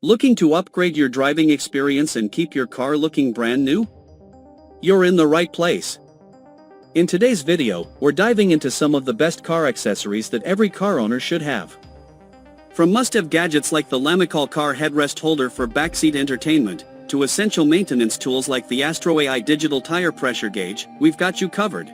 Looking to upgrade your driving experience and keep your car looking brand new? You're in the right place. In today's video, we're diving into some of the best car accessories that every car owner should have. From must-have gadgets like the Lamicall car headrest holder for backseat entertainment, to essential maintenance tools like the AstroAI digital tire pressure gauge, we've got you covered.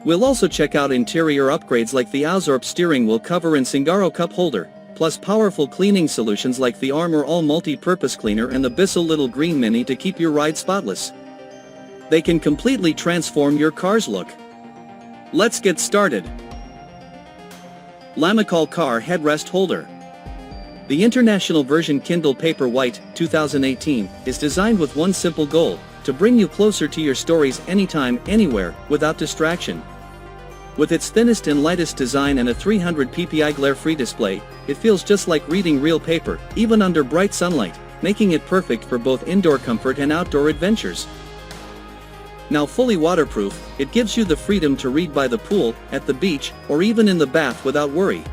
We'll also check out interior upgrades like the Ouzorp steering wheel cover and SINGARO cup holder, plus powerful cleaning solutions like the Armor All multi-purpose cleaner and the Bissell Little Green Mini to keep your ride spotless. They can completely transform your car's look. Let's get started. Lamicall car headrest holder. The international version Kindle Paperwhite 2018 is designed with one simple goal: to bring you closer to your stories anytime, anywhere, without distraction. With its thinnest and lightest design and a 300 ppi glare-free display, it feels just like reading real paper, even under bright sunlight, making it perfect for both indoor comfort and outdoor adventures. Now fully waterproof, it gives you the freedom to read by the pool, at the beach, or even in the bath without worry.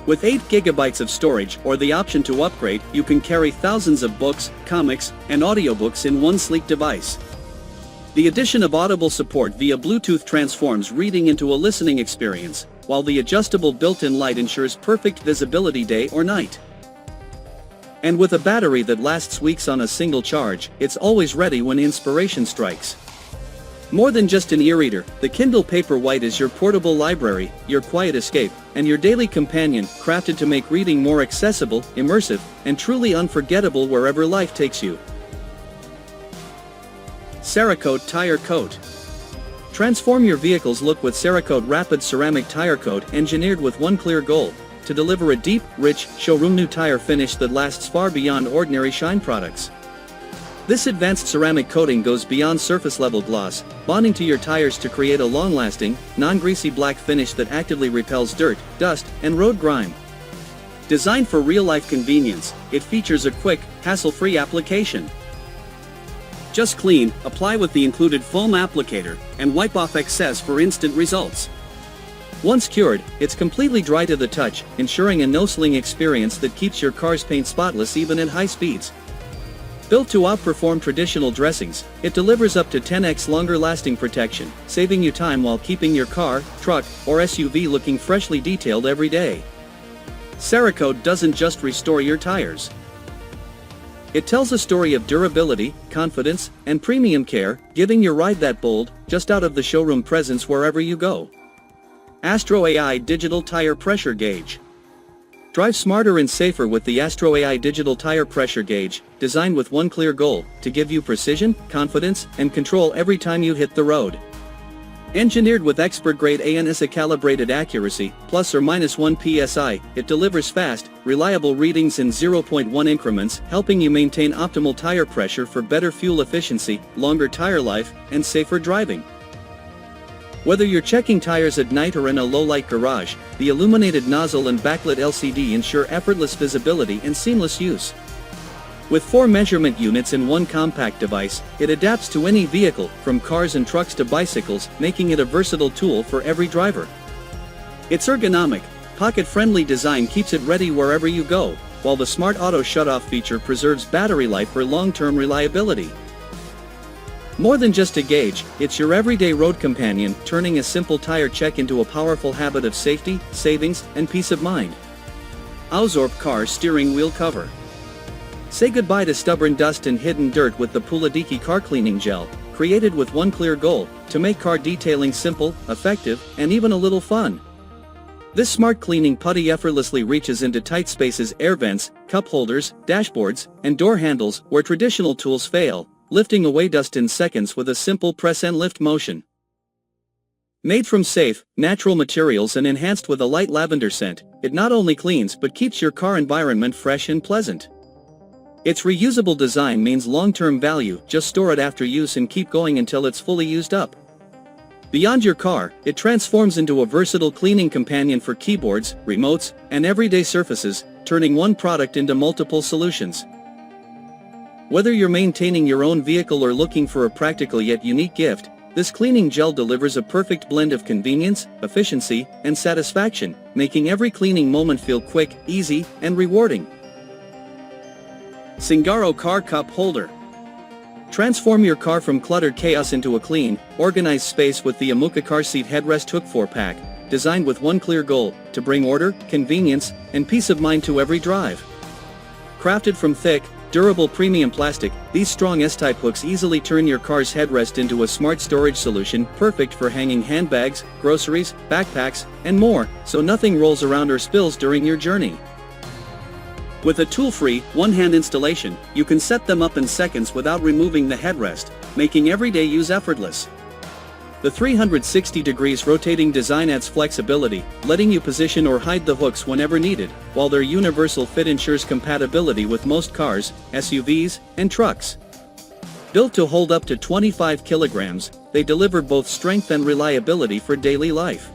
With 8 GB of storage or the option to upgrade, you can carry thousands of books, comics, and audiobooks in one sleek device. The addition of audible support via Bluetooth transforms reading into a listening experience, while the adjustable built-in light ensures perfect visibility day or night. And with a battery that lasts weeks on a single charge, it's always ready when inspiration strikes. More than just an e-reader, the Kindle Paperwhite is your portable library, your quiet escape, and your daily companion, crafted to make reading more accessible, immersive, and truly unforgettable wherever life takes you. CERAKOTE Tire Coat. Transform your vehicle's look with CERAKOTE Rapid Ceramic Tire Coat, engineered with one clear goal: to deliver a deep, rich, showroom-new tire finish that lasts far beyond ordinary shine products. This advanced ceramic coating goes beyond surface-level gloss, bonding to your tires to create a long-lasting, non-greasy black finish that actively repels dirt, dust, and road grime. Designed for real-life convenience, it features a quick, hassle-free application. Just clean, apply with the included foam applicator, and wipe off excess for instant results. Once cured, it's completely dry to the touch, ensuring a no-sling experience that keeps your car's paint spotless even at high speeds. Built to outperform traditional dressings, it delivers up to 10x longer-lasting protection, saving you time while keeping your car, truck, or SUV looking freshly detailed every day. CERAKOTE doesn't just restore your tires. It tells a story of durability, confidence, and premium care, giving your ride that bold, just out of the showroom presence wherever you go. AstroAI Digital Tire Pressure Gauge. Drive smarter and safer with the AstroAI Digital Tire Pressure Gauge, designed with one clear goal: to give you precision, confidence, and control every time you hit the road. Engineered with expert-grade ANSA-calibrated accuracy, plus or minus 1 psi, it delivers fast, reliable readings in 0.1 increments, helping you maintain optimal tire pressure for better fuel efficiency, longer tire life, and safer driving. Whether you're checking tires at night or in a low-light garage, the illuminated nozzle and backlit LCD ensure effortless visibility and seamless use. With 4 measurement units in one compact device, it adapts to any vehicle, from cars and trucks to bicycles, making it a versatile tool for every driver. Its ergonomic, pocket-friendly design keeps it ready wherever you go, while the Smart Auto Shutoff feature preserves battery life for long-term reliability. More than just a gauge, it's your everyday road companion, turning a simple tire check into a powerful habit of safety, savings, and peace of mind. Ouzorp car steering wheel cover. Say goodbye to stubborn dust and hidden dirt with the Puladiki car cleaning gel, created with one clear goal: to make car detailing simple, effective, and even a little fun. This smart cleaning putty effortlessly reaches into tight spaces, air vents, cup holders, dashboards, and door handles where traditional tools fail, lifting away dust in seconds with a simple press and lift motion. Made from safe, natural materials and enhanced with a light lavender scent, it not only cleans but keeps your car environment fresh and pleasant. Its reusable design means long-term value: just store it after use and keep going until it's fully used up. Beyond your car, it transforms into a versatile cleaning companion for keyboards, remotes, and everyday surfaces, turning one product into multiple solutions. Whether you're maintaining your own vehicle or looking for a practical yet unique gift, this cleaning gel delivers a perfect blend of convenience, efficiency, and satisfaction, making every cleaning moment feel quick, easy, and rewarding. SINGARO Car Cup Holder. Transform your car from cluttered chaos into a clean, organized space with the Amuka car seat headrest hook 4-pack, designed with one clear goal: to bring order, convenience, and peace of mind to every drive. Crafted from thick, durable premium plastic, these strong S-type hooks easily turn your car's headrest into a smart storage solution perfect for hanging handbags, groceries, backpacks, and more, so nothing rolls around or spills during your journey. With a tool-free, one-hand installation, you can set them up in seconds without removing the headrest, making everyday use effortless. The 360 degrees rotating design adds flexibility, letting you position or hide the hooks whenever needed, while their universal fit ensures compatibility with most cars, SUVs, and trucks. Built to hold up to 25 kilograms, they deliver both strength and reliability for daily life.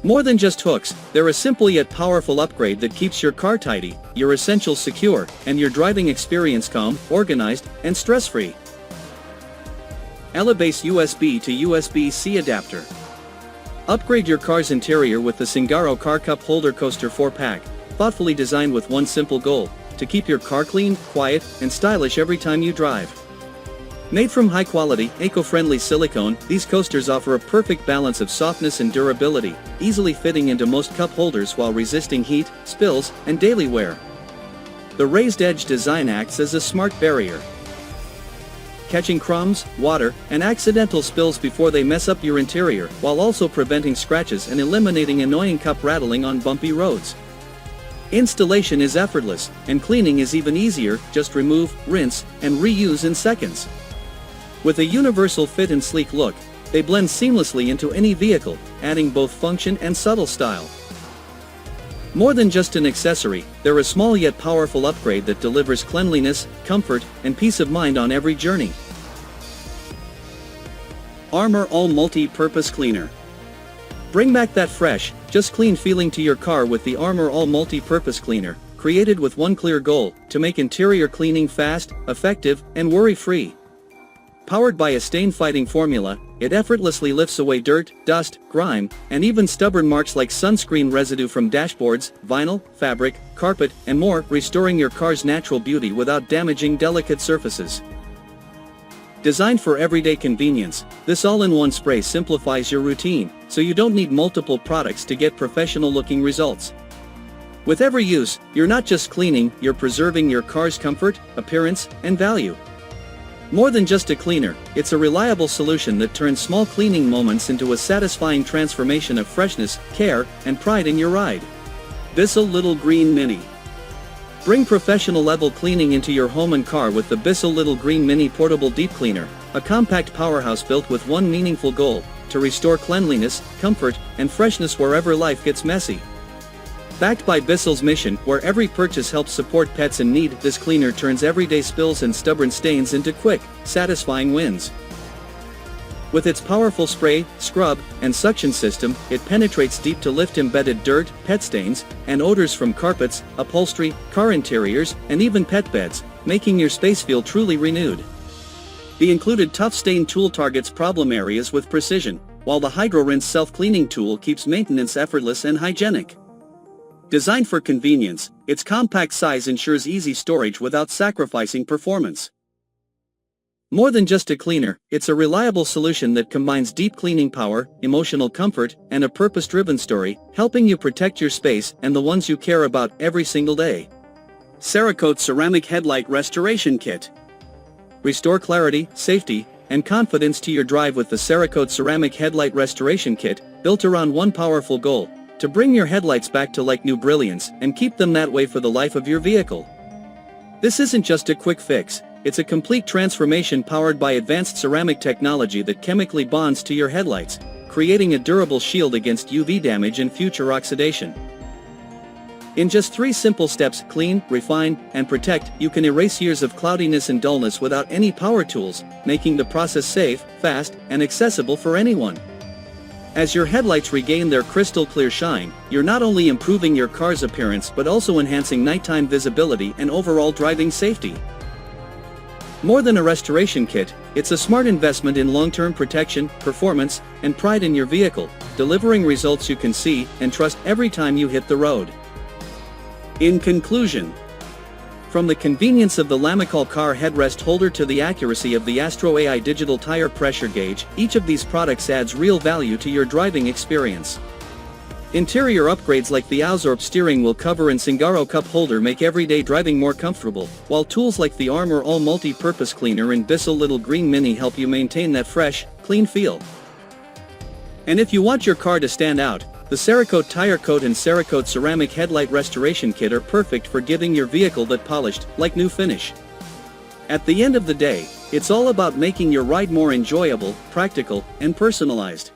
More than just hooks, they're a simple yet powerful upgrade that keeps your car tidy, your essentials secure, and your driving experience calm, organized, and stress-free. Elebase USB to USB-C adapter. Upgrade your car's interior with the SINGARO Car Cup Holder Coaster 4-pack, thoughtfully designed with one simple goal: to keep your car clean, quiet, and stylish every time you drive. Made from high-quality, eco-friendly silicone, these coasters offer a perfect balance of softness and durability, easily fitting into most cup holders while resisting heat, spills, and daily wear. The raised edge design acts as a smart barrier, catching crumbs, water, and accidental spills before they mess up your interior, while also preventing scratches and eliminating annoying cup rattling on bumpy roads. Installation is effortless, and cleaning is even easier: just remove, rinse, and reuse in seconds. With a universal fit and sleek look, they blend seamlessly into any vehicle, adding both function and subtle style. More than just an accessory, they're a small yet powerful upgrade that delivers cleanliness, comfort, and peace of mind on every journey. Armor All Multi-Purpose Cleaner. Bring back that fresh, just clean feeling to your car with the Armor All Multi-Purpose Cleaner, created with one clear goal: to make interior cleaning fast, effective, and worry-free. Powered by a stain-fighting formula, it effortlessly lifts away dirt, dust, grime, and even stubborn marks like sunscreen residue from dashboards, vinyl, fabric, carpet, and more, restoring your car's natural beauty without damaging delicate surfaces. Designed for everyday convenience, this all-in-one spray simplifies your routine, so you don't need multiple products to get professional-looking results. With every use, you're not just cleaning, you're preserving your car's comfort, appearance, and value. More than just a cleaner, it's a reliable solution that turns small cleaning moments into a satisfying transformation of freshness, care, and pride in your ride. Bissell Little Green Mini. Bring professional-level cleaning into your home and car with the Bissell Little Green Mini Portable Deep Cleaner, a compact powerhouse built with one meaningful goal: to restore cleanliness, comfort, and freshness wherever life gets messy. Backed by Bissell's mission, where every purchase helps support pets in need, this cleaner turns everyday spills and stubborn stains into quick, satisfying wins. With its powerful spray, scrub, and suction system, it penetrates deep to lift embedded dirt, pet stains, and odors from carpets, upholstery, car interiors, and even pet beds, making your space feel truly renewed. The included tough stain tool targets problem areas with precision, while the Hydro Rinse self-cleaning tool keeps maintenance effortless and hygienic. Designed for convenience, its compact size ensures easy storage without sacrificing performance. More than just a cleaner, it's a reliable solution that combines deep cleaning power, emotional comfort, and a purpose-driven story, helping you protect your space and the ones you care about every single day. CERAKOTE Ceramic Headlight Restoration Kit. Restore clarity, safety, and confidence to your drive with the CERAKOTE Ceramic Headlight Restoration Kit, built around one powerful goal: to bring your headlights back to like-new brilliance and keep them that way for the life of your vehicle. This isn't just a quick fix, it's a complete transformation powered by advanced ceramic technology that chemically bonds to your headlights, creating a durable shield against UV damage and future oxidation. In just 3 simple steps: clean, refine, and protect, you can erase years of cloudiness and dullness without any power tools, making the process safe, fast, and accessible for anyone. As your headlights regain their crystal-clear shine, you're not only improving your car's appearance but also enhancing nighttime visibility and overall driving safety. More than a restoration kit, it's a smart investment in long-term protection, performance, and pride in your vehicle, delivering results you can see and trust every time you hit the road. In conclusion, From the convenience of the Lamicall car headrest holder to the accuracy of the AstroAI digital tire pressure gauge, each of these products adds real value to your driving experience. Interior upgrades like the Ouzorp steering wheel cover and SINGARO cup holder make everyday driving more comfortable, while tools like the Armor All multi-purpose cleaner and Bissell Little Green Mini help you maintain that fresh, clean feel. And if you want your car to stand out, the CERAKOTE Tire Coat and CERAKOTE Ceramic Headlight Restoration Kit are perfect for giving your vehicle that polished, like new finish. At the end of the day, it's all about making your ride more enjoyable, practical, and personalized.